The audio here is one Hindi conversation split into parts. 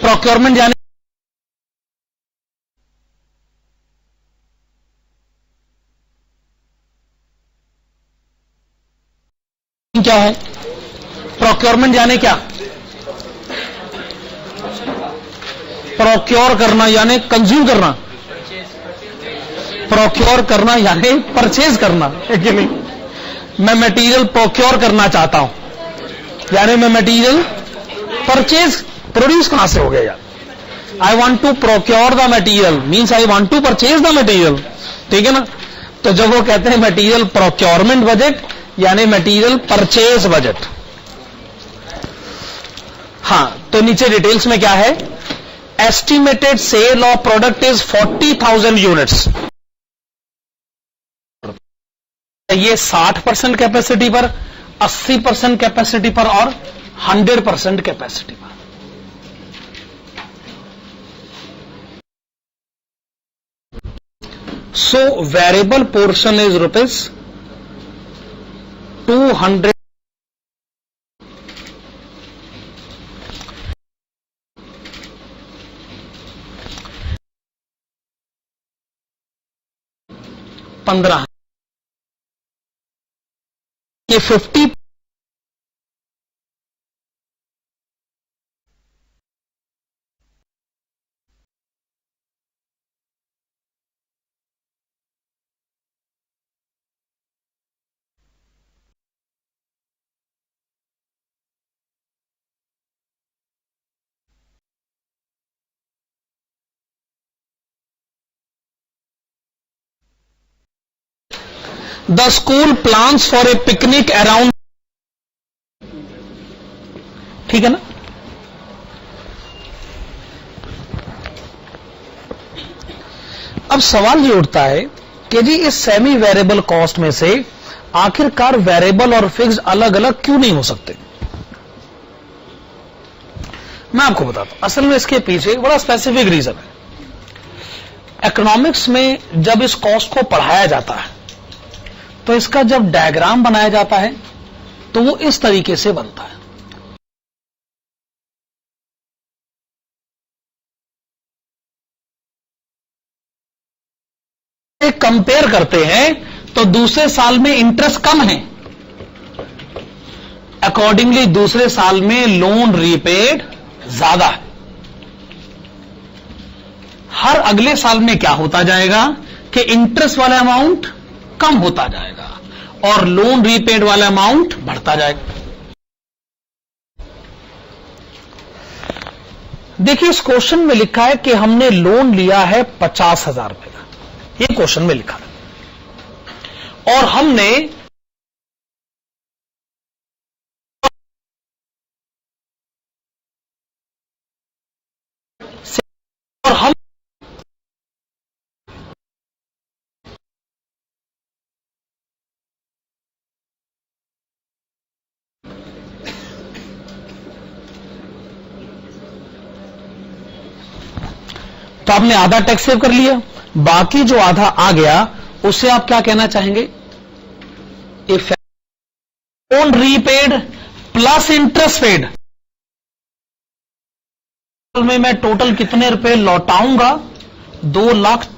प्रोक्योरमेंट यानी क्या है? प्रोक्योरमेंट यानी क्या? प्रोक्योर करना यानी कंज्यूम करना, प्रोक्योर करना यानी परचेज करना है कि नहीं? मैं मटेरियल प्रोक्योर करना चाहता हूं, यानी मैं मटेरियल परचेज, प्रोड्यूस कहां से हो गया यार? I want to procure the material means I want to purchase the material, ठीक है ना? तो जब वो कहते हैं मटेरियल प्रोक्योरमेंट बजट यानी मटेरियल परचेज बजट। हां, तो नीचे डिटेल्स में क्या है? Estimated sale of product is 40,000 units. ये 60% कैपेसिटी पर, 80% कैपेसिटी पर और 100% कैपेसिटी पर। सो वेरिएबल पोर्शन इज ₹200 15 ये 50 the school plans for a picnic around, ठीक है ना? अब सवाल ये उठता है कि जी इस सेमी वेरिएबल कॉस्ट में से आखिरकार वेरिएबल और फिक्स्ड अलग अलग क्यों नहीं हो सकते? मैं आपको बताता हूं, असल में इसके पीछे एक बड़ा स्पेसिफिक रीजन है। इकोनॉमिक्स में जब इस कॉस्ट को पढ़ाया जाता है तो इसका जब डायग्राम बनाया जाता है तो वो इस तरीके से बनता है। कंपेयर करते हैं तो दूसरे साल में इंटरेस्ट कम है, अकॉर्डिंगली दूसरे साल में लोन रीपेड ज्यादा है। हर अगले साल में क्या होता जाएगा कि इंटरेस्ट वाला अमाउंट कम होता जाएगा और लोन रीपेड वाला अमाउंट बढ़ता जाएगा। देखिए इस क्वेश्चन में लिखा है कि हमने लोन लिया है 50,000 रुपए का, ये क्वेश्चन में लिखा है, और हमने तो आपने आधा टैक्स सेव कर लिया, बाकी जो आधा आ गया उसे आप क्या कहना चाहेंगे? If loan repaid plus interest paid में मैं टोटल कितने रुपए लौटाऊंगा? 2 लाख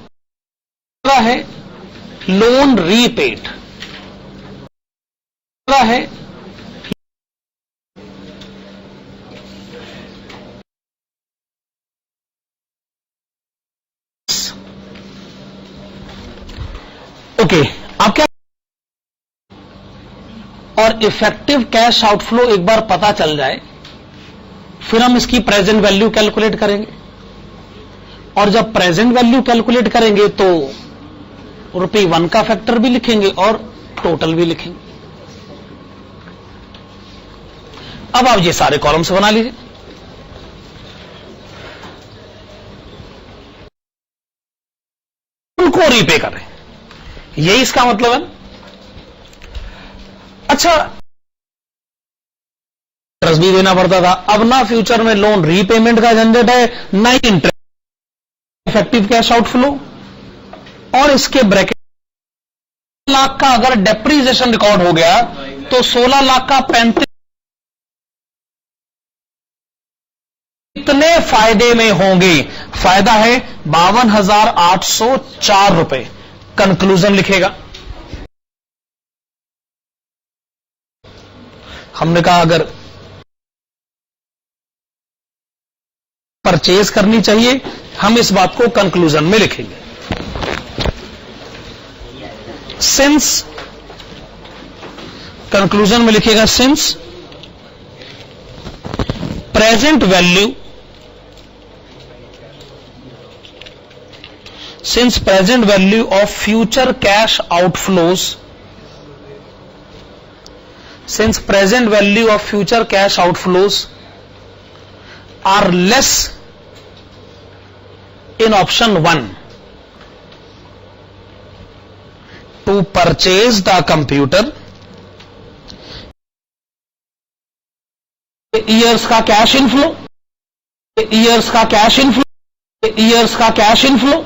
है लोन रीपेड है, ओके। आप क्या, और इफेक्टिव कैश आउटफ्लो एक बार पता चल जाए फिर हम इसकी प्रेजेंट वैल्यू कैलकुलेट करेंगे, और जब प्रेजेंट वैल्यू कैलकुलेट करेंगे तो ₹1 का फैक्टर भी लिखेंगे और टोटल भी लिखेंगे। अब आप ये सारे कॉलम्स बना लीजिए। उनको रीपे करें, यही इसका मतलब है। अच्छा, इंटरेस्ट भी देना पड़ता था, अब ना फ्यूचर में लोन रीपेमेंट का झंझट है ना ही इंटरेस्ट, इफेक्टिव कैश आउटफ्लो, और इसके ब्रैकेट लाख का अगर डेप्रीसिएशन रिकॉर्ड हो गया तो 16 लाख का 35 कितने फायदे में होंगे? फायदा है 52,804 रुपए। कंक्लूजन लिखेगा। हमने कहा अगर परचेज करनी चाहिए, हम इस बात को कंक्लूजन में लिखेंगे। सिंस, कंक्लूजन में लिखेगा since present value, since present value of future cash outflows, since present value of future cash outflows are less in option 1 to purchase the computer, years का कैश इनफ्लो, years का कैश इनफ्लो, years का कैश इनफ्लो।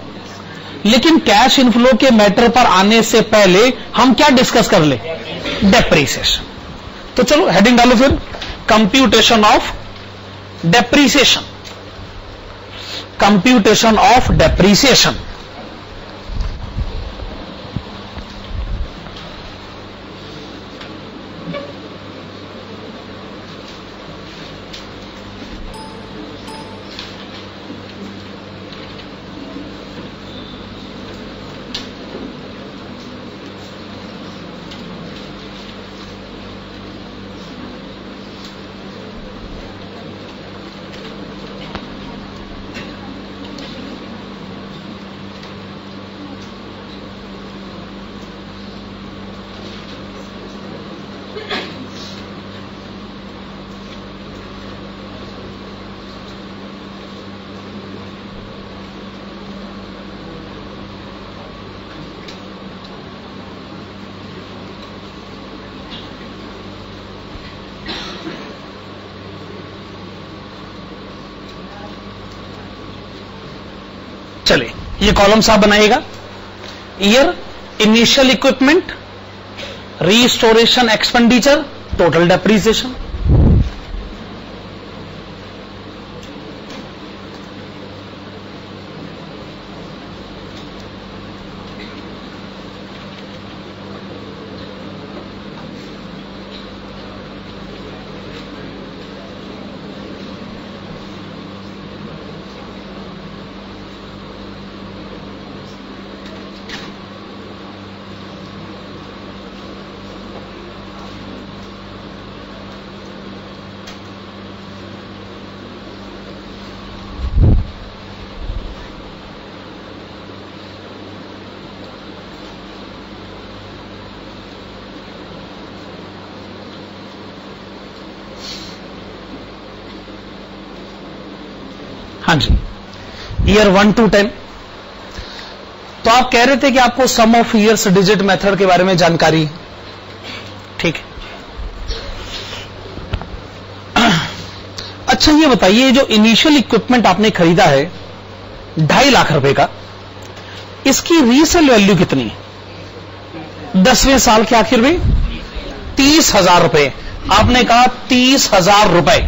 लेकिन कैश इनफ्लो के मैटर पर आने से पहले हम क्या डिस्कस कर ले? डेप्रीसिएशन। तो चलो हेडिंग डालो फिर, computation of depreciation, computation of depreciation. चलिए ये कॉलम साहब बनाएगा। Year, initial equipment, restoration expenditure, total depreciation. हाँ जी, ईयर 1 to 10। तो आप कह रहे थे कि आपको सम ऑफ ईयर्स डिजिट मेथड के बारे में जानकारी, ठीक है। अच्छा ये बताइए, जो इनिशियल इक्विपमेंट आपने खरीदा है 2.5 लाख रुपए का, इसकी रीसेल वैल्यू कितनी है? 10वें साल के आखिर में 30,000 रुपए। आपने कहा 30,000 रुपए।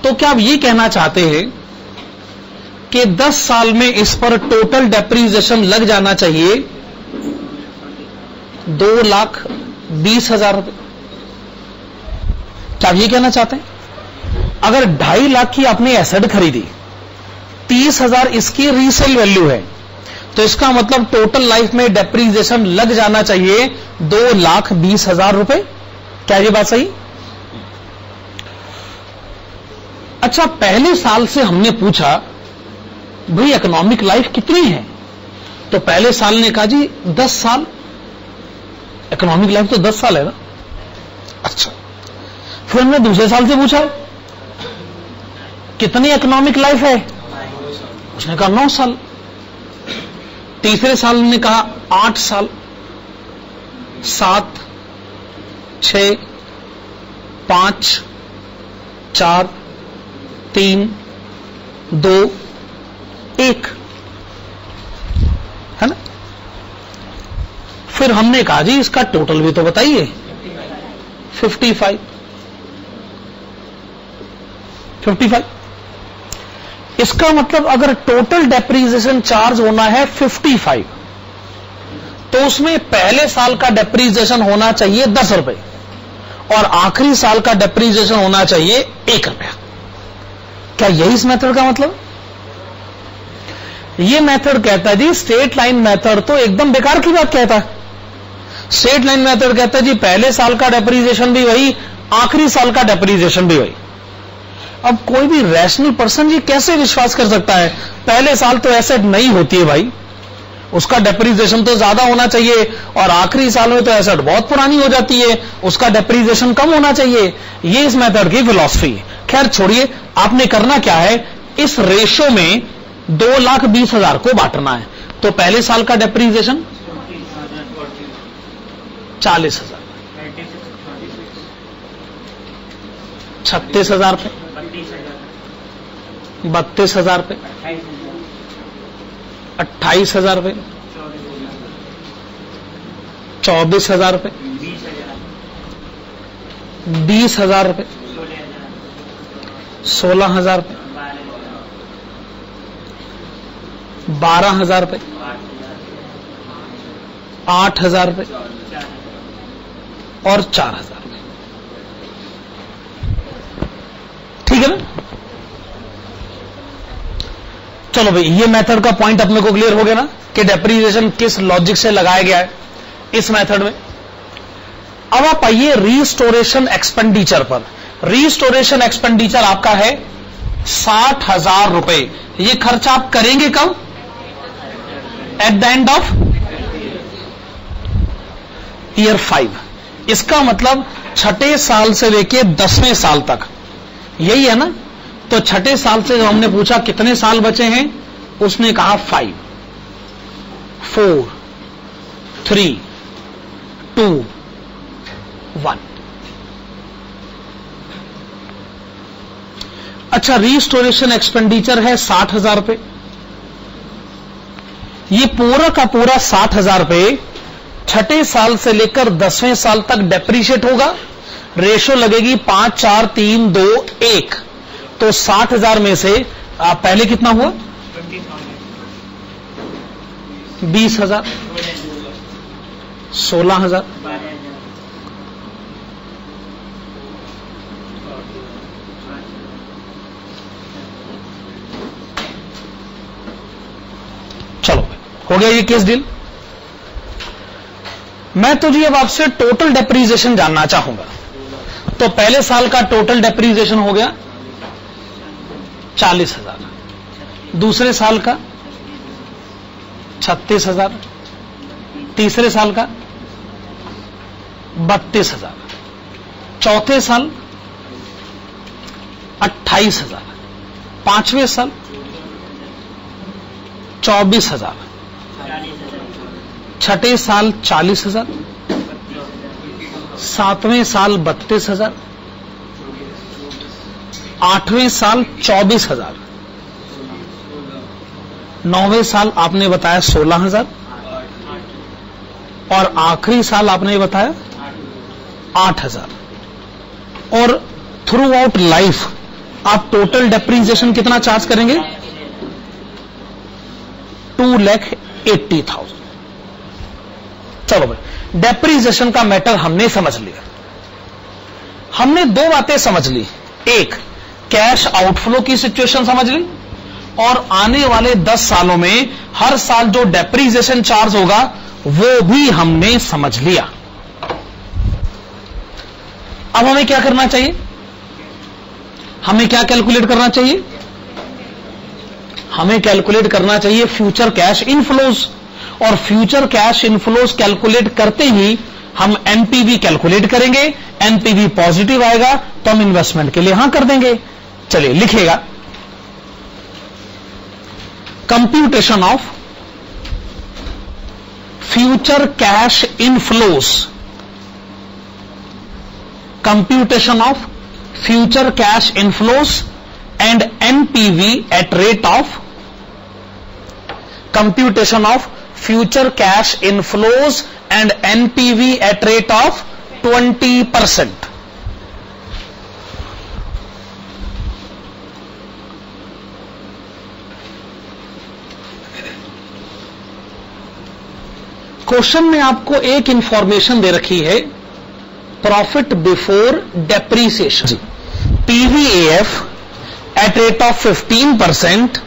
तो क्या आप ये कहना चाहते हैं कि 10 साल में इस पर टोटल डेप्रीसिएशन लग जाना चाहिए 2,20,000 रुपए? क्या आप ये कहना चाहते हैं? अगर 2.5 लाख की आपने एसेट खरीदी, 30,000 इसकी रीसेल वैल्यू है, तो इसका मतलब टोटल लाइफ में डेप्रीसिएशन लग जाना चाहिए 2,20,000 रुपए। क्या ये बात सही? अच्छा, पहले साल से हमने पूछा भाई इकोनॉमिक लाइफ कितनी है, तो पहले साल ने कहा जी 10 साल। इकोनॉमिक लाइफ तो 10 साल है ना। अच्छा, फिर हमने दूसरे साल से पूछा कितनी इकोनॉमिक लाइफ है, उसने कहा 9 साल। तीसरे साल ने कहा 8 साल, 7, 6, 5, 4, 3, 2, 1, है ना। फिर हमने कहा जी इसका टोटल भी तो बताइए। 55। इसका मतलब अगर टोटल डेप्रीसिएशन चार्ज होना है 55, तो उसमें पहले साल का डेप्रीसिएशन होना चाहिए 10 रुपए और आखिरी साल का डेप्रीसिएशन होना चाहिए 1 रुपया। क्या यही इस मेथड का मतलब? ये मेथड कहता है जी, स्ट्रेट लाइन मेथड तो एकदम बेकार की बात कहता है। स्ट्रेट लाइन मेथड कहता है जी पहले साल का डेप्रीसिएशन भी वही, आखिरी साल का डेप्रीसिएशन भी वही। अब कोई भी रैशनल पर्सन जी कैसे विश्वास कर सकता है? पहले साल तो एसेट नहीं होती है भाई, उसका डेप्रीसिएशन तो ज्यादा होना चाहिए, और आखिरी साल में तो एसेट बहुत पुरानी हो जाती है, उसका डेप्रीसिएशन कम होना चाहिए। ये इस मेथड की फिलॉसफी है। खैर छोड़िए, आपने करना क्या है, इस रेशो में 2,20,000 को बांटना है। तो पहले साल का डेप्रीसिएशन 40,000, 36,000 पे, 32,000 पे, 28,000 पे, 24,000 पे, 20,000 पे, 16,000 पे, 12,000 पे, 8,000 पे और 4,000 पे। ठीक है ना? चलो भाई, ये मेथड का पॉइंट अपने को क्लियर हो गया ना कि डेप्रीसिएशन किस लॉजिक से लगाया गया है इस मेथड में। अब आप आइए रीस्टोरेशन एक्सपेंडिचर पर। रीस्टोरेशन एक्सपेंडिचर आपका है 60,000 रुपए। ये खर्च आप करेंगे कब? At the end of year 5। इसका मतलब छठे साल से लेके 10वें साल तक, यही है ना? तो छठे साल से हमने पूछा कितने साल बचे हैं, उसने कहा 5, 4, 3, 2, 1। अच्छा, रीस्टोरेशन एक्सपेंडिचर है 60,000 रुपए। ये पूरा का पूरा 60,000 रुपए छठे साल से लेकर 10वें साल तक डेप्रीशिएट होगा। रेशो लगेगी 5, 4, 3, 2, 1। तो 60,000 में से पहले कितना हुआ? 20,000, 16,000, चलो हो गया ये केस डील। मैं तो जी अब आपसे टोटल डेप्रीसिएशन जानना चाहूंगा। तो पहले साल का टोटल डेप्रीसिएशन हो गया 40,000, दूसरे साल का 36,000, तीसरे साल का 32,000, चौथे साल 28,000, पांचवें साल 24,000, छठे साल 40,000, सातवें साल 32,000, आठवें साल 24,000, नौवें साल आपने बताया 16,000 और आखिरी साल आपने बताया 8,000। और थ्रू आउट लाइफ आप टोटल डेप्रीसिएशन कितना चार्ज करेंगे? 2,80,000। चलो भाई, डेप्रीसिएशन का मैटर हमने समझ लिया। हमने दो बातें समझ ली, एक कैश आउटफ्लो की सिचुएशन समझ ली, और आने वाले 10 सालों में हर साल जो डेप्रीसिएशन चार्ज होगा वो भी हमने समझ लिया। अब हमें क्या करना चाहिए? हमें क्या कैलकुलेट करना चाहिए? हमें कैलकुलेट करना चाहिए फ्यूचर कैश इनफ्लोज, और फ्यूचर कैश इनफ्लोज कैलकुलेट करते ही हम एनपीवी कैलकुलेट करेंगे। एनपीवी पॉजिटिव आएगा तो हम इन्वेस्टमेंट के लिए हां कर देंगे। चलिए लिखिएगा, computation of future cash inflows, computation of future cash inflows and NPV eight rate of, computation of future cash inflows and NPV at rate of 20%. Question में आपको एक इंफॉर्मेशन दे रखी है, profit before depreciation, PVAF at rate of 15%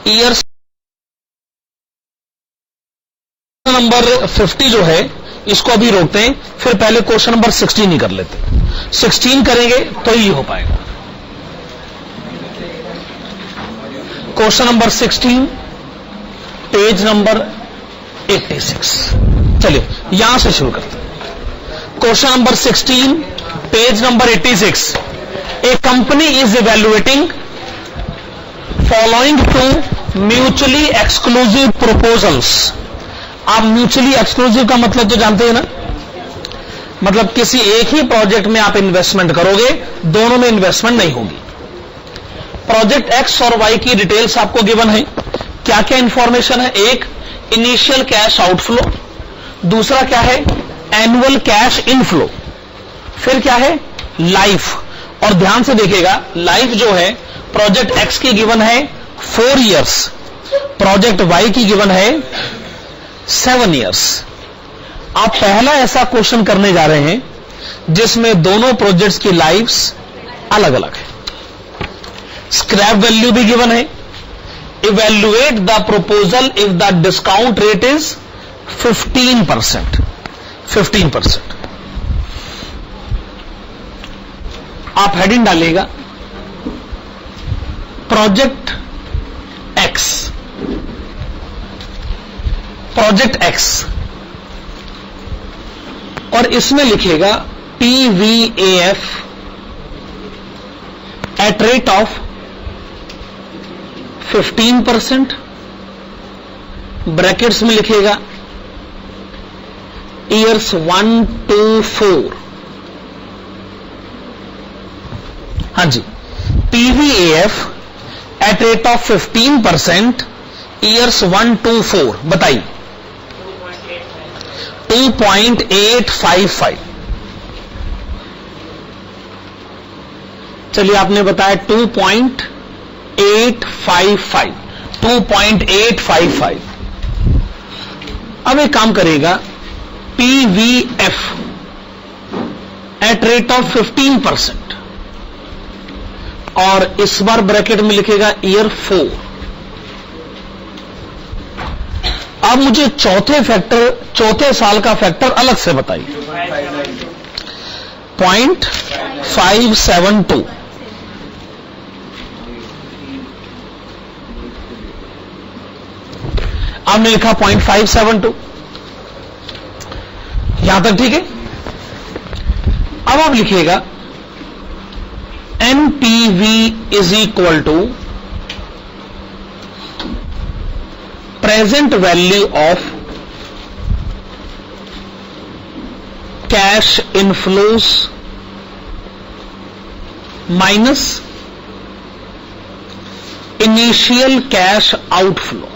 years. Number 50 जो है इसको अभी रोकते हैं, फिर पहले क्वेश्चन नंबर 16 ही कर लेते हैं। 16 करेंगे तो ही हो पाएगा। Question number 16 page number 86। चलिए यहां से शुरू करते हैं। Question number 16 page number 86। A company is evaluating following two mutually exclusive proposals. आप म्यूचुअली एक्सक्लूसिव का मतलब तो जानते हैं ना, मतलब किसी एक ही प्रोजेक्ट में आप इन्वेस्टमेंट करोगे, दोनों में इन्वेस्टमेंट नहीं होगी। प्रोजेक्ट एक्स और वाई की डिटेल्स आपको गिवन है। क्या क्या इंफॉर्मेशन है? एक, इनिशियल कैश आउटफ्लो, दूसरा क्या है, एनुअल कैश इनफ्लो, फिर क्या है, लाइफ। और ध्यान से देखिएगा, लाइफ जो है प्रोजेक्ट एक्स की गिवन है 4 इयर्स, प्रोजेक्ट वाई की गिवन है 7 इयर्स। आप पहला ऐसा क्वेश्चन करने जा रहे हैं जिसमें दोनों प्रोजेक्ट्स की लाइफ्स अलग अलग है। स्क्रैप वैल्यू भी गिवन है। Evaluate the proposal if the discount rate is 15%। 15%। आप हेडिंग डालिएगा प्रोजेक्ट एक्स, प्रोजेक्ट एक्स, और इसमें लिखेगा PVAF at rate of 15%, brackets में लिखेगा ईयर्स 1 to 4। हाँ जी, PVAF at rate of 15% years 1 to 4। बताइए 2.855। चलिए आपने बताया 2.855। 2.855। अब एक काम करेगा, पीवीएफ एट रेट ऑफ 15%, और इस बार ब्रैकेट में लिखेगा ईयर 4। अब मुझे चौथे साल का फैक्टर अलग से बताइए। 0.572। आपने लिखा 0.572, यहां तक ठीक है। अब आप लिखिएगा NPV is equal to present value of cash inflows minus initial cash outflow.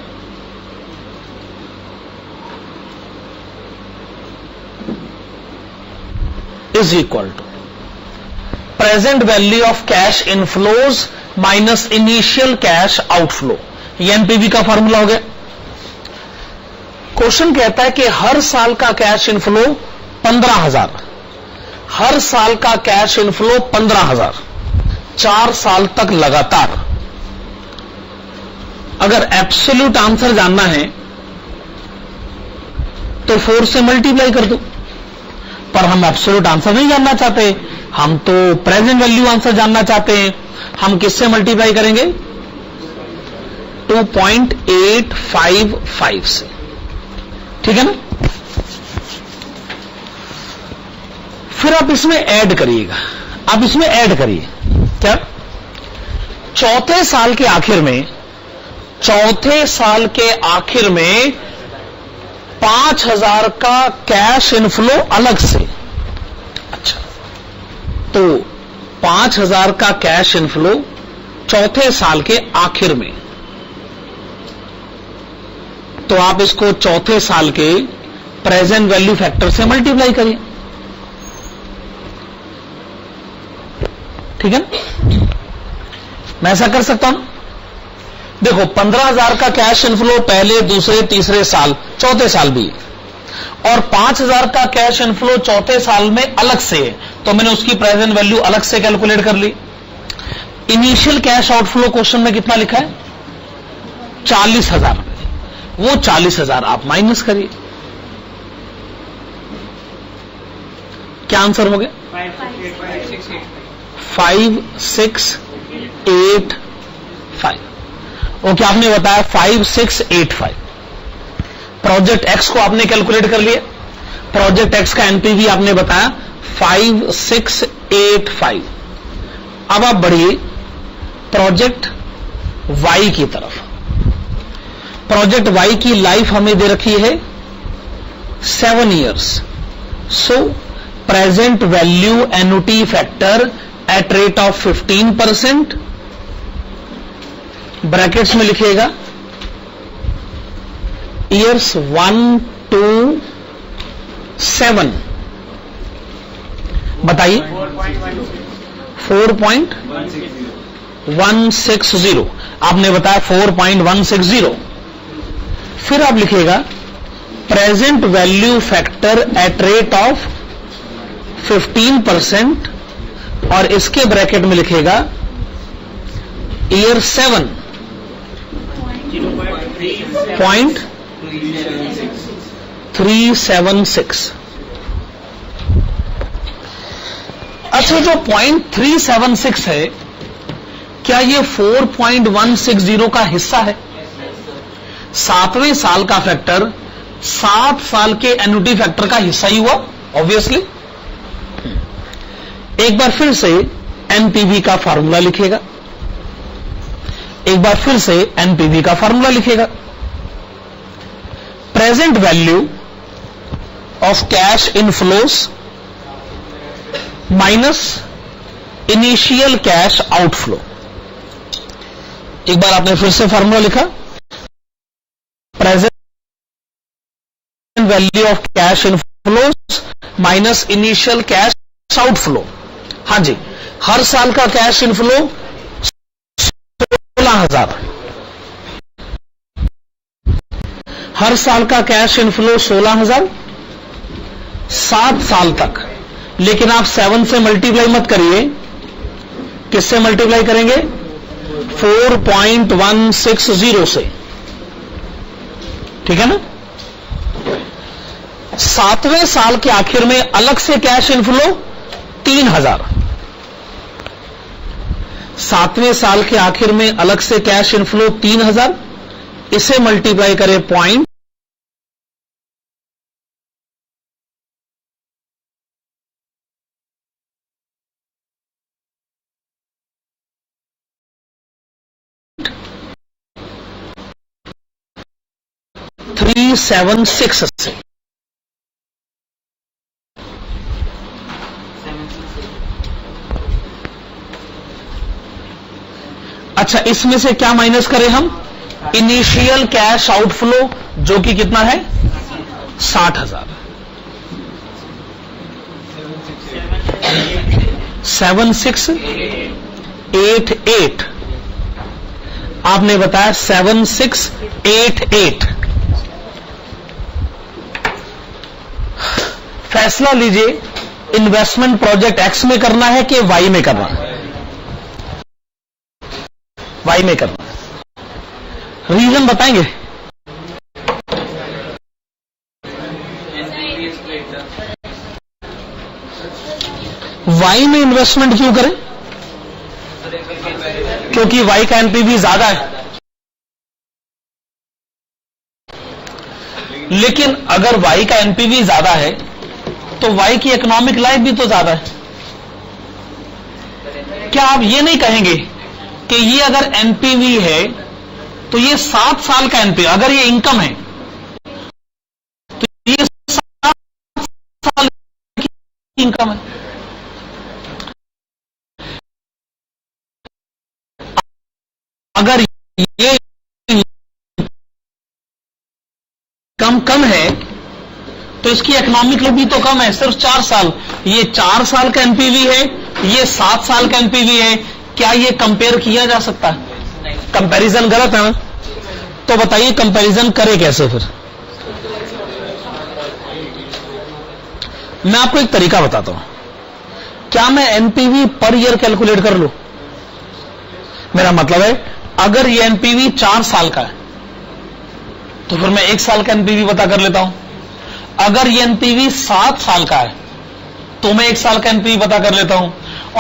Is equal to present value of cash inflows minus initial cash outflow. ये एनपीवी का फॉर्मूला हो गया। क्वेश्चन कहता है कि हर साल का कैश इनफ्लो 15,000, हर साल का कैश इनफ्लो 15,000, 4 साल तक लगातार। अगर एब्सोल्यूट आंसर जानना है तो 4 से मल्टीप्लाई कर दो, पर हम एब्सोल्यूट आंसर नहीं जानना चाहते, हम तो प्रेजेंट वैल्यू आंसर जानना चाहते हैं। हम किससे मल्टीप्लाई करेंगे? 2.855 से। ठीक है ना? फिर आप इसमें ऐड करिएगा, आप इसमें ऐड करिए क्या, चौथे साल के आखिर में 5,000 का कैश इनफ्लो अलग से। अच्छा, तो 5,000 का कैश इनफ्लो चौथे साल के आखिर में, तो आप इसको चौथे साल के प्रेजेंट वैल्यू फैक्टर से मल्टीप्लाई करिए। ठीक है ना? मैं ऐसा कर सकता हूं। देखो 15,000 का कैश इनफ्लो पहले, दूसरे, तीसरे साल, चौथे साल भी। और 5,000 का कैश इनफ्लो चौथे साल में अलग से है, तो मैंने उसकी प्रेजेंट वैल्यू अलग से कैलकुलेट कर ली। इनिशियल कैश आउटफ्लो क्वेश्चन में कितना लिखा है? 40,000। वो 40,000 आप माइनस करिए, क्या आंसर हो गया? 5685। ओके, आपने बताया 5685। प्रोजेक्ट एक्स को आपने कैलकुलेट कर लिया, प्रोजेक्ट एक्स का एनपीवी आपने बताया 5685। अब आप बढ़िए प्रोजेक्ट वाई की तरफ। प्रोजेक्ट वाई की लाइफ हमें दे रखी है 7 years। So present value annuity factor eight rate of 15%, brackets में लिखिएगा ईयर्स 1 to 7। बताइए 4.160। आपने बताया 4.160। फिर आप लिखिएगा present value factor eight rate of 15% और इसके ब्रैकेट में लिखिएगा ईयर 7.376। अच्छा, जो 0.376 है, क्या ये 4.160 का हिस्सा है? 7वें साल का फैक्टर 7 साल के एन्युटी फैक्टर का हिस्सा ही हुआ ऑब्वियसली। एक बार फिर से एनपीवी का फार्मूला लिखेगा, एक बार फिर से एनपीवी का फार्मूला लिखेगा। Present value of cash inflows minus initial cash outflow. एक बार आपने फिर से फार्मूला लिखा, present value of cash inflows minus initial cash outflow. हाँ जी, हर साल का कैश इनफ्लो 16,000, हर साल का कैश इनफ्लो 16,000 7 साल तक। लेकिन आप 7 से मल्टीप्लाई मत करिए, किससे मल्टीप्लाई करेंगे? 4.160 से, ठीक है ना? 7वें साल के आखिर में अलग से कैश इनफ्लो 3,000। 7वें साल के आखिर में अलग से कैश इनफ्लो 3,000, इसे मल्टीप्लाई करें 0.376 से। अच्छा, इसमें से क्या माइनस करें हम? इनिशियल कैश आउटफ्लो, जो कि कितना है? 60,000। 7688। आपने बताया 7688। फैसला लीजिए, इन्वेस्टमेंट प्रोजेक्ट एक्स में करना है कि वाई में करना है? वाई में करना है। रीजन बताएंगे? वाई में इन्वेस्टमेंट क्यों करें? क्योंकि वाई का एनपीवी ज्यादा है। लेकिन अगर वाई का एनपीवी ज्यादा है तो वाई की इकोनॉमिक लाइफ भी तो ज्यादा है। क्या आप ये नहीं कहेंगे कि ये अगर एनपीवी है तो ये 7 साल का एनपीवी, अगर ये इनकम है तो ये 7 साल की इनकम है। अगर ये कम है तो इसकी इकोनॉमिक लाइफ भी तो कम है, सिर्फ 4 साल। ये 4 साल का एनपीवी है, ये 7 साल का एनपीवी है। क्या ये कंपेयर किया जा सकता है? कंपैरिजन गलत है ना? तो बताइए कंपैरिजन करे कैसे फिर? मैं आपको एक तरीका बताता हूं। क्या मैं एनपीवी पर ईयर कैलकुलेट कर लूं? मेरा मतलब है अगर ये एनपीवी 4 साल का है तो फिर मैं 1 साल का एनपीवी पता कर लेता हूं। अगर ये एनपीवी 7 साल का है तो मैं 1 साल का एनपीवी पता कर लेता हूं।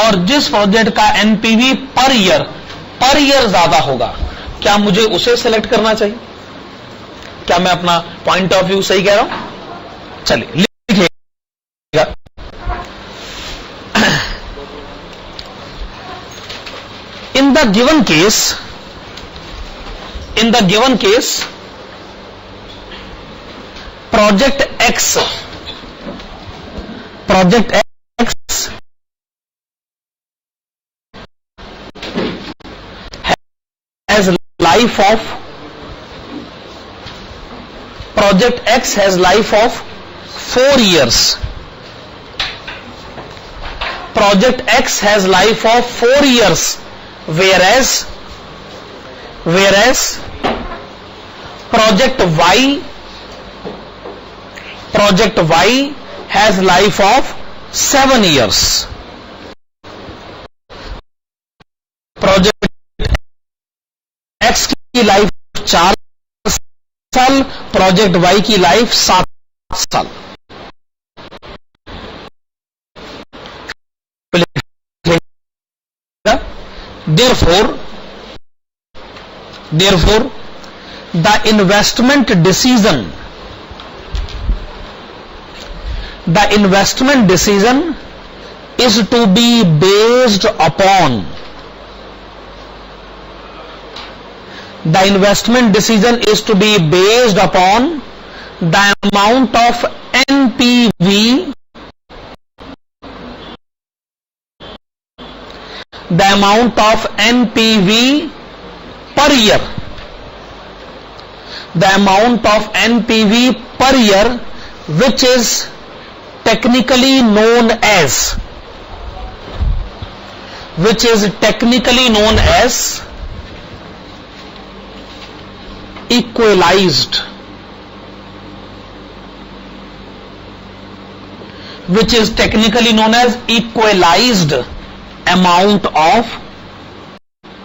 और जिस प्रोजेक्ट का एनपीवी पर ईयर ज्यादा होगा, क्या मुझे उसे सिलेक्ट करना चाहिए? क्या मैं अपना पॉइंट ऑफ व्यू सही कह रहा हूं? चलिए लिखिएगा। In the given case, project X has life of 4 years. Project X has life of 4 years, whereas project Y has life of 7 years. Project X की लाइफ 4 साल, प्रोजेक्ट Y की लाइफ 7 साल। Therefore, the investment decision is to be based upon the amount of NPV per year. The amount of NPV per year, which is technically known as equalized amount of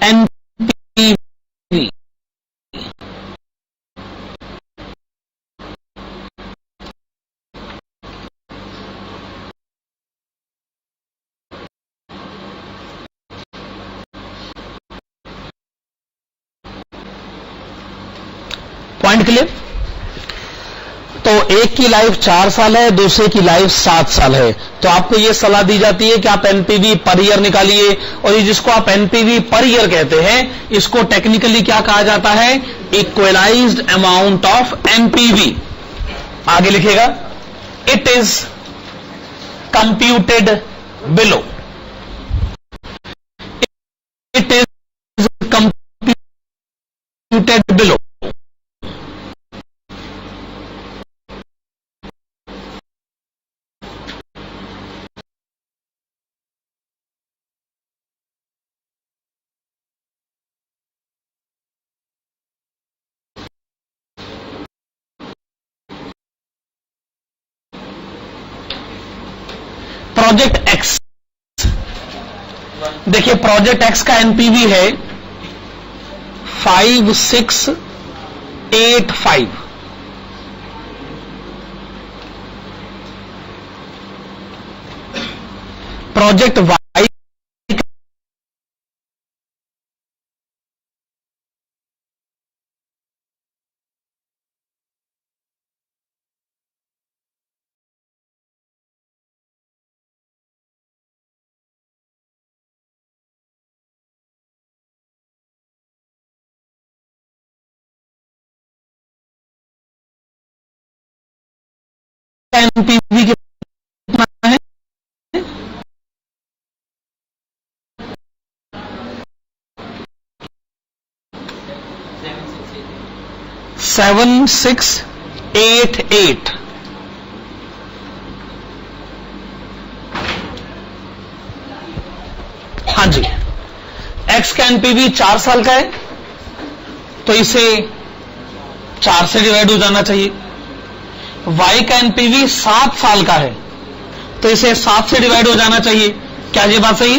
NPV. Point clear? तो एक की लाइफ 4 साल है, दूसरे की लाइफ 7 साल है, तो आपको यह सलाह दी जाती है कि आप एनपीवी पर ईयर निकालिए। और ये जिसको आप एनपीवी पर ईयर कहते हैं, इसको टेक्निकली क्या कहा जाता है? Equalised amount of NPV. आगे लिखिएगा, it is computed below. It is computed below. Project x, देखिए प्रोजेक्ट एक्स का एनपीवी है 5685। प्रोजेक्ट वाई एनपीवी कितना है? 7688। हाँ जी, एक्स का एनपीवी 4 साल का है, तो इसे 4 से डिवाइड हो जाना चाहिए। वाई का एनपीवी 7 साल का है, तो इसे 7 से डिवाइड हो जाना चाहिए। क्या ये बात सही?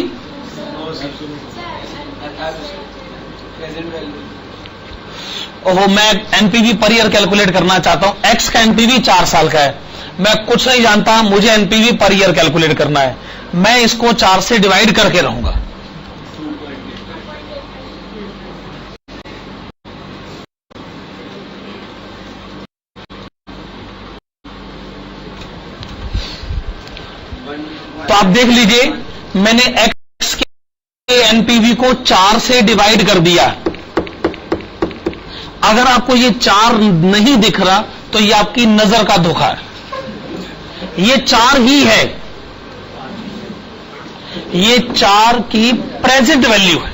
ओहो, मैं एनपीवी पर ईयर कैलकुलेट करना चाहता हूं। एक्स का एनपीवी 4 साल का है, मैं कुछ नहीं जानता, मुझे एनपीवी पर ईयर कैलकुलेट करना है। मैं इसको 4 से डिवाइड करके रहूंगा। तो आप देख लीजिए, मैंने एक्स के एनपीवी को 4 से डिवाइड कर दिया। अगर आपको ये 4 नहीं दिख रहा तो ये आपकी नजर का धोखा है। ये 4 ही है, ये 4 की प्रेजेंट वैल्यू है।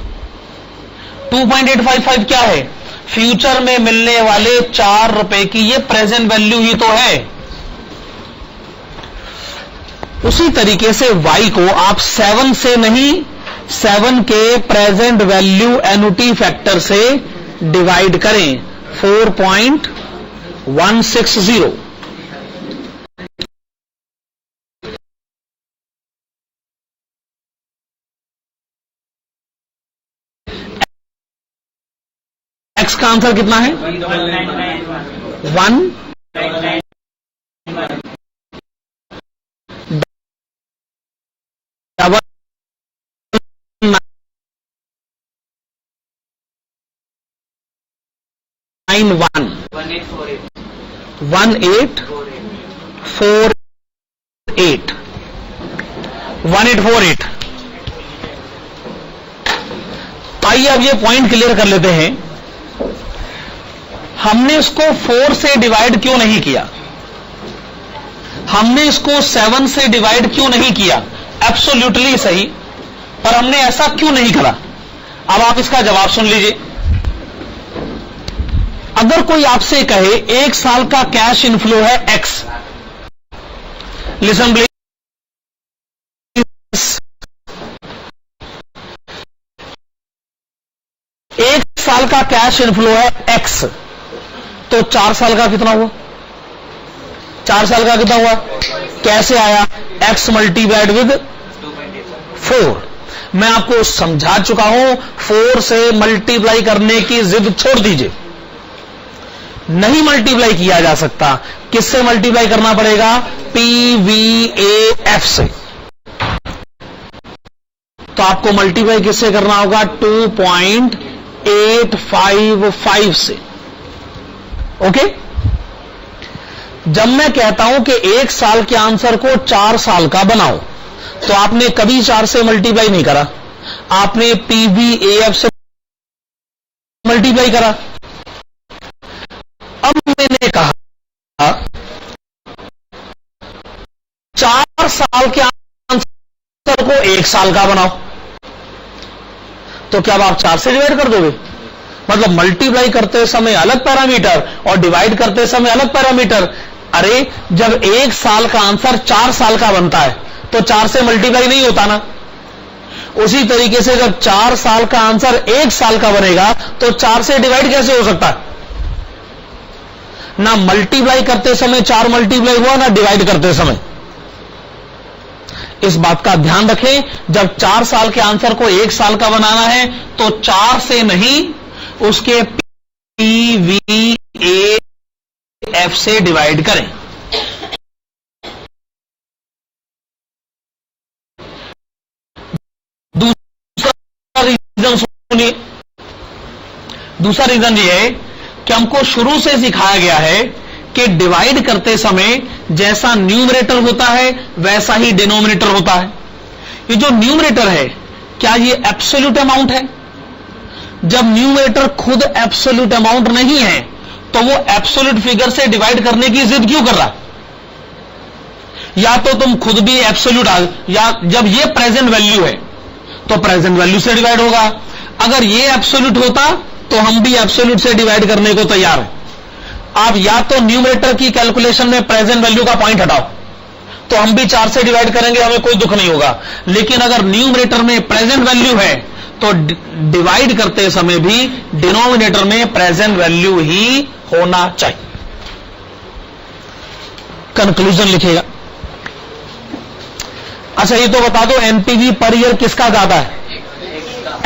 2.855 क्या है? फ्यूचर में मिलने वाले 4 रुपए की ये प्रेजेंट वैल्यू ही तो है। उसी तरीके से y को आप 7 से नहीं, 7 के प्रेजेंट वैल्यू एनुटी फैक्टर से डिवाइड करें, 4.160। x का आंसर कितना है? 1 1848। आइए अब ये पॉइंट क्लियर कर लेते हैं। हमने इसको 4 से डिवाइड क्यों नहीं किया? हमने इसको 7 से डिवाइड क्यों नहीं किया? एब्सोल्युटली सही, पर हमने ऐसा क्यों नहीं करा? अब आप इसका जवाब सुन लीजिए। अगर कोई आपसे कहे 1 साल का कैश इनफ्लो है एक्स, लिसन प्लीज, 1 साल का कैश इनफ्लो है एक्स, तो 4 साल का कितना हुआ? 4 साल का कितना हुआ? कैसे आया? x multiplied with 4। मैं आपको समझा चुका हूं, 4 से मल्टीप्लाई करने की जिद छोड़ दीजिए। नहीं मल्टीप्लाई किया जा सकता, किससे मल्टीप्लाई करना पड़ेगा? PVAF से। तो आपको मल्टीप्लाई किससे करना होगा? 2.855 से। ओके? जब मैं कहता हूं कि 1 साल के आंसर को 4 साल का बनाओ, तो आपने कभी 4 से मल्टीप्लाई नहीं करा, आपने PVAF से मल्टीप्लाई करा। अब मैंने कहा 4 साल के आंसर को 1 साल का बनाओ, तो क्या आप 4 से डिवाइड कर दोगे? मतलब मल्टीप्लाई करते समय अलग पैरामीटर और डिवाइड करते समय अलग पैरामीटर। अरे जब 1 साल का आंसर 4 साल का बनता है तो 4 से मल्टीप्लाई नहीं होता ना। उसी तरीके से जब 4 साल का आंसर 1 साल का बनेगा तो 4 से डिवाइड कैसे हो सकता है? ना मल्टीप्लाई करते समय 4 मल्टीप्लाई हुआ, ना डिवाइड करते समय। इस बात का ध्यान रखें, जब 4 साल के आंसर को 1 साल का बनाना है तो 4 से नहीं, उसके PVAF से डिवाइड करें। दूसरा रीजन सुनिए, दूसरा रीजन ये है कि हमको शुरू से सिखाया गया है कि डिवाइड करते समय जैसा न्यूमरेटर होता है वैसा ही डिनोमिनेटर होता है। ये जो न्यूमरेटर है, क्या ये एब्सोल्यूट अमाउंट है? जब न्यूमरेटर खुद एब्सोल्यूट अमाउंट नहीं है तो वो एब्सोल्यूट फिगर से डिवाइड करने की जिद क्यों कर रहा? या तो तुम खुद भी एब्सोल्यूट या जब ये प्रेजेंट वैल्यू है तो प्रेजेंट वैल्यू से डिवाइड होगा। अगर ये एब्सोल्यूट होता तो हम भी एब्सोल्यूट से डिवाइड करने को तैयार हैं। आप या तो न्यूमरेटर की कैलकुलेशन में प्रेजेंट वैल्यू का पॉइंट हटाओ तो हम भी 4 से डिवाइड करेंगे, हमें कोई दुख नहीं होगा। लेकिन अगर न्यूमरेटर में प्रेजेंट वैल्यू है तो डिवाइड करते समय भी डिनोमिनेटर में प्रेजेंट वैल्यू ही होना चाहिए। कंक्लूजन लिखेगा, अच्छा ये तो बता दो एनपीवी पर ईयर किसका ज्यादा है?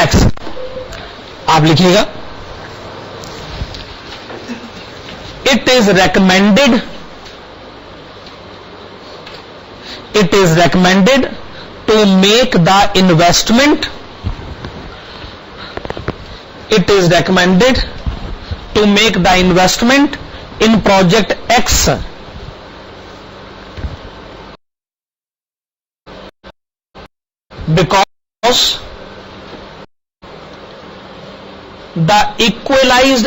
एक्स। आप लिखिएगा it is recommended to make the investment in project X because the equalized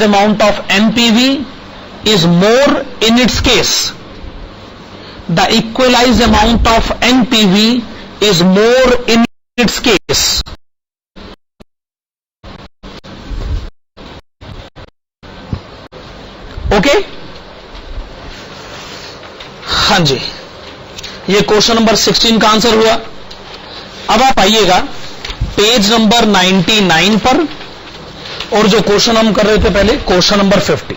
amount of NPV is more in its case. The equalized amount of NPV is more in its case. Okay? हाँ जी, ये क्वेश्चन नंबर 16 का आंसर हुआ। अब आप आइएगा पेज नंबर 99 पर, और जो क्वेश्चन हम कर रहे थे पहले, क्वेश्चन नंबर 50।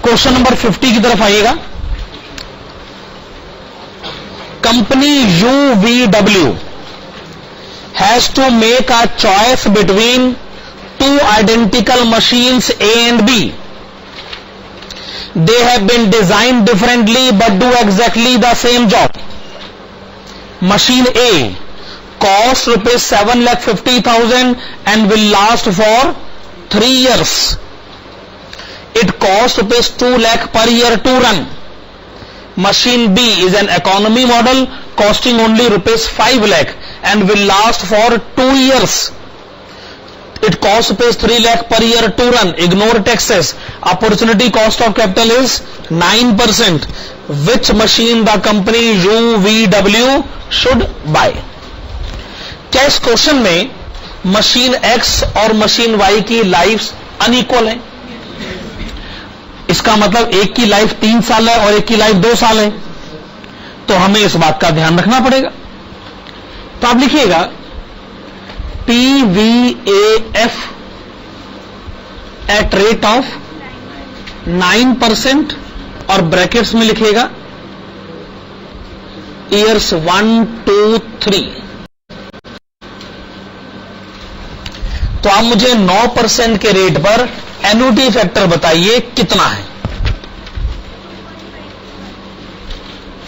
क्वेश्चन नंबर 50 की तरफ आइएगा। Company UVW has to make a choice between two identical machines A and B. They have been designed differently but do exactly the same job. Machine A costs ₹7,50,000 and will last for 3 years. It costs ₹2 lakh per year to run. Machine B is an economy model costing only ₹5 lakh and will last for 2 years. It costs ₹3 lakh per year to run. Ignore taxes. Opportunity cost of capital is 9%. Which machine the company UVW should buy? क्या इस क्वेश्चन में मशीन X और मशीन Y की लाइफ अनइक्वल है? इसका मतलब एक की लाइफ 3 साल है और एक की लाइफ 2 साल है, तो हमें इस बात का ध्यान रखना पड़ेगा। तो आप लिखिएगा PVAF एट रेट ऑफ 9% और ब्रैकेट्स में लिखिएगा ईयर्स 1, 2, 3। तो आप मुझे 9% के रेट पर एन्युटी फैक्टर बताइए कितना है।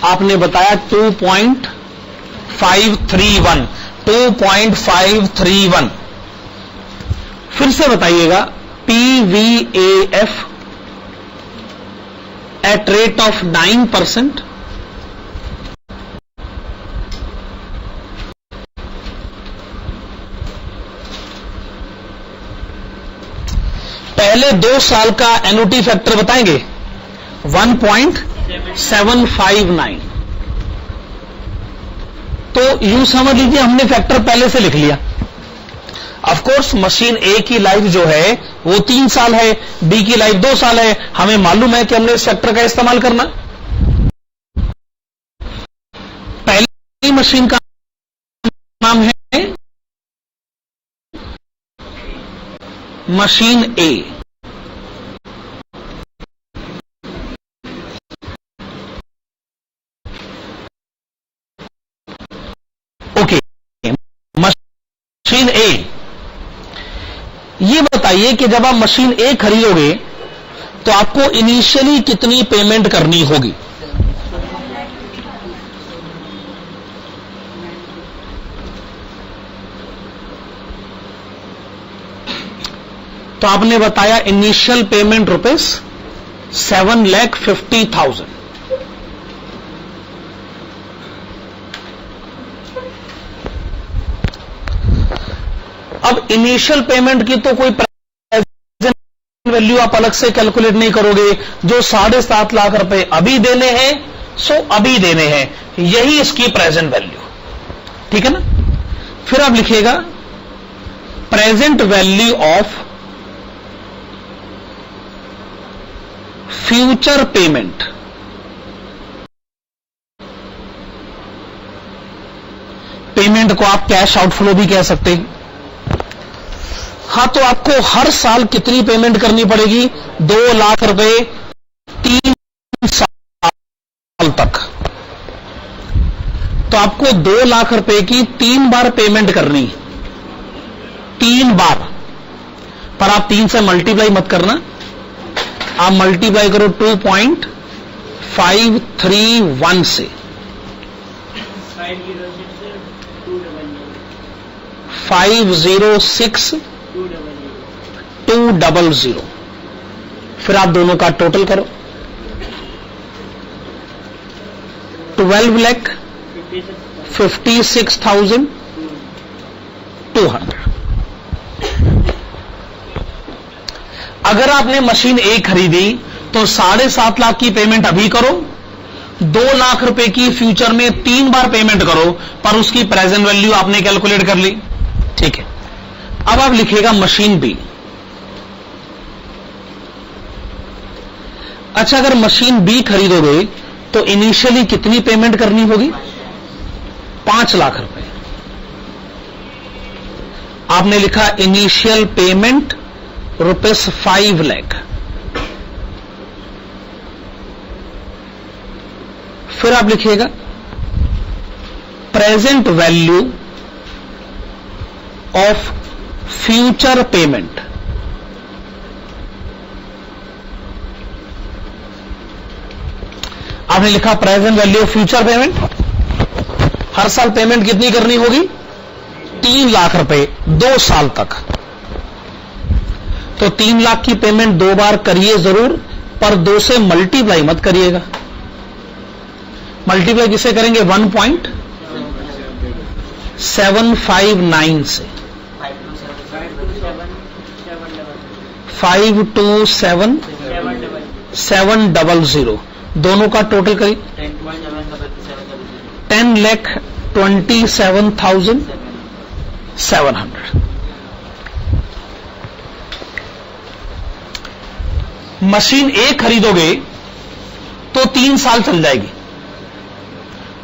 आपने बताया 2.531। फिर से बताइएगा PVAF एट रेट ऑफ 9%। पहले 2 साल का एन्युटी फैक्टर बताएंगे 1.759। तो यूं समझ लीजिए हमने फैक्टर पहले से लिख लिया। ऑफ कोर्स मशीन ए की लाइफ जो है वो 3 साल है, बी की लाइफ 2 साल है। हमें मालूम है कि हमने इस फैक्टर का इस्तेमाल करना। पहली मशीन का नाम है मशीन ए। ओके, मशीन ए। ये बताइए कि जब आप मशीन ए खरीदोगे तो आपको इनिशियली कितनी पेमेंट करनी होगी? तो आपने बताया इनिशियल पेमेंट ₹7,50,000। अब इनिशियल पेमेंट की तो कोई प्रेजेंट वैल्यू आप अलग से कैलकुलेट नहीं करोगे, जो 7.5 लाख रुपए अभी देने हैं सो अभी देने हैं, यही इसकी प्रेजेंट वैल्यू, ठीक है ना। फिर आप लिखिएगा present value of future payment. Payment को आप कैश आउटफ्लो भी कह सकते हैं। हां, तो आपको हर साल कितनी पेमेंट करनी पड़ेगी? 2 लाख रुपए 3 साल तक। तो आपको 2 लाख रुपए की 3 बार पेमेंट करनी, 3 बार। पर आप 3 से मल्टीप्लाई मत करना, आप मल्टीप्लाई करो 2.531 से। 506,200। फिर आप दोनों का टोटल करो, 12,56,200। अगर आपने मशीन ए खरीदी तो 7.5 लाख की पेमेंट अभी करो, 2 लाख रुपए की फ्यूचर में 3 बार पेमेंट करो, पर उसकी प्रेजेंट वैल्यू आपने कैलकुलेट कर ली, ठीक है। अब आप लिखिएगा मशीन बी। अच्छा, अगर मशीन बी खरीदोगे तो इनिशियली कितनी पेमेंट करनी होगी? 5 लाख रुपए। आपने लिखा इनिशियल पेमेंट ₹5 लाख। फिर आप लिखिएगा present value of future payment. आपने लिखा present value of future payment. हर साल पेमेंट कितनी करनी होगी? 3 लाख रुपए 2 साल तक। तो 3 लाख की पेमेंट 2 बार करिए जरूर, पर 2 से मल्टीप्लाई मत करिएगा। मल्टीप्लाई किसे करेंगे? 1.759 से। 527,700। दोनों का टोटल करिए, 10,27,700। मशीन ए खरीदोगे तो 3 साल चल जाएगी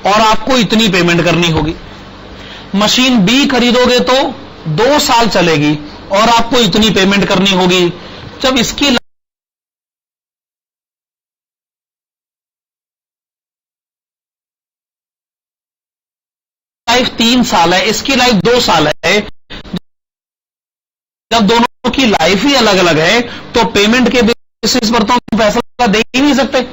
और आपको इतनी पेमेंट करनी होगी। मशीन बी खरीदोगे तो 2 साल चलेगी और आपको इतनी पेमेंट करनी होगी। जब इसकी लाइफ 3 साल है, इसकी लाइफ 2 साल है, जब दोनों की लाइफ ही अलग अलग है तो पेमेंट के बेसिस पर तो हम फैसला दे ही नहीं सकते।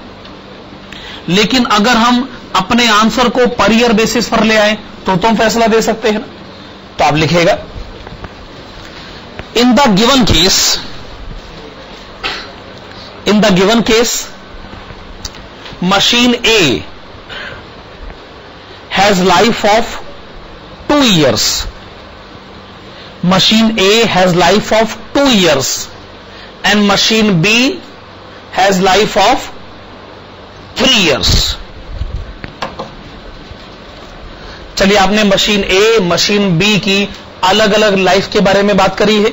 लेकिन अगर हम अपने आंसर को पर ईयर बेसिस पर ले आए तो हम फैसला दे सकते हैं ना। तो आप लिखेगा in the given case machine A has life of 2 years. Machine A has life of 2 years and machine B has life of 3 years. चलिए, आपने मशीन ए मशीन बी की अलग अलग लाइफ के बारे में बात करी है।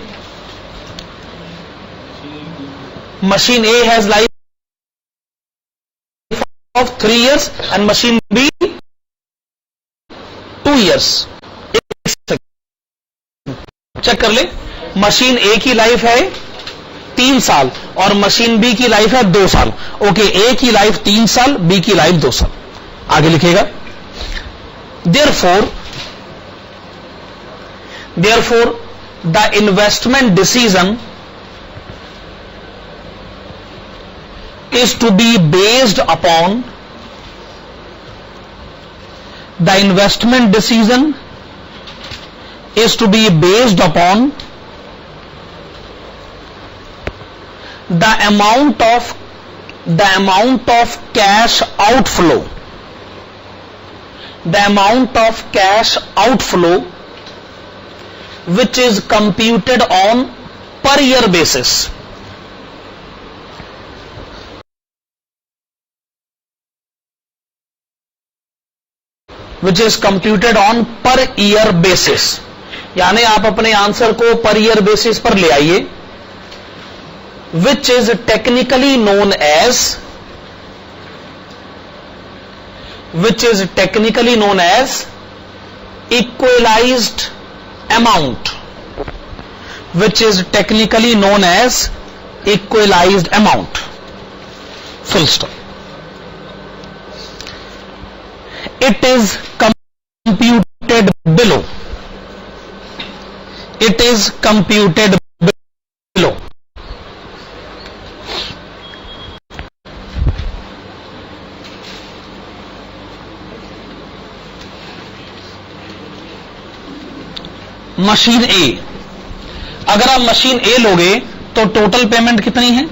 Machine A has life of 3 years and machine B 2 years। Check कर ले, मशीन ए की लाइफ है 3 साल और मशीन बी की लाइफ है 2 साल। ओके, ए की लाइफ 3 साल, बी की लाइफ 2 साल। आगे लिखेगा Therefore, the investment decision is to be based upon the investment decision is to be based upon the amount of cash outflow, the amount of cash outflow which is computed on per year basis. Which is computed on per year basis. यानी आप अपने आंसर को पर ईयर बेसिस पर ले आइए. Which is technically known as equalized amount. Which is technically known as equalized amount. Full stop. It is computed below. It is computed below. Machine A. अगर आप मशीन ए लोगे तो टोटल पेमेंट कितनी है?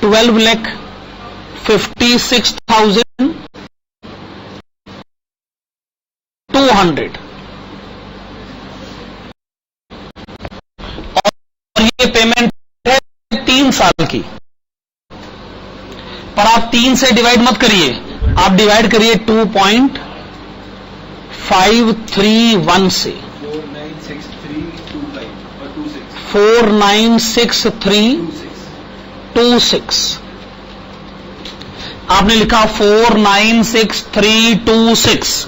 12,56,200. और ये पेमेंट है 3 साल की. पर आप 3 से डिवाइड मत करिए, आप डिवाइड करिए 2.531 से. 496326. आपने लिखा 496326.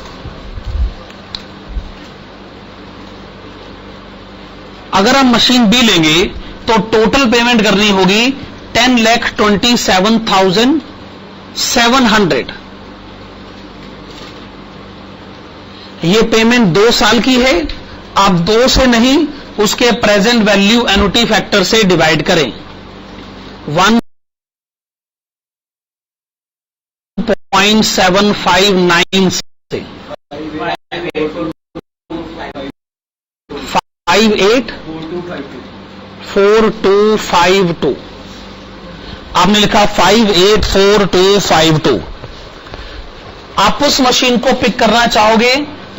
अगर हम मशीन बी लेंगे तो टोटल पेमेंट करनी होगी 10,27,700. ये पेमेंट 2 साल की है. आप 2 से नहीं, उसके प्रेजेंट वैल्यू एन्युटी फैक्टर से डिवाइड करें. 1.759 से 584252. आपने लिखा 584252. आप उस मशीन को पिक करना चाहोगे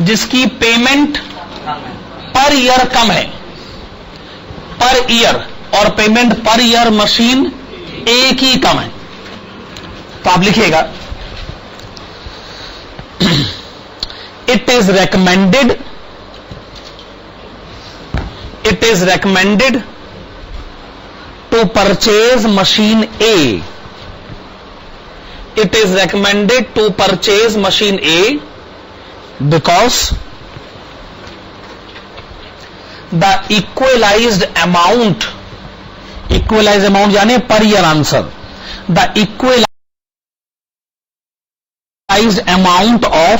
जिसकी पेमेंट पर ईयर कम है. पर ईयर और पेमेंट पर ईयर मशीन एक ही कम है. तो आप लिखिएगा it is recommended to purchase machine A. It is recommended to purchase machine A because the equalized amount यानी per year answer. The equalized amount of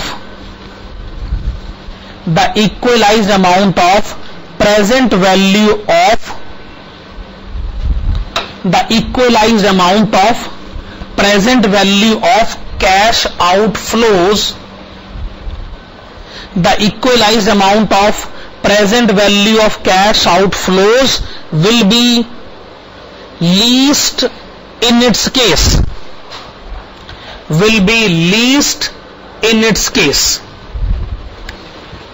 present value of cash outflows. The equalized amount of present value of cash outflows will be least in its case.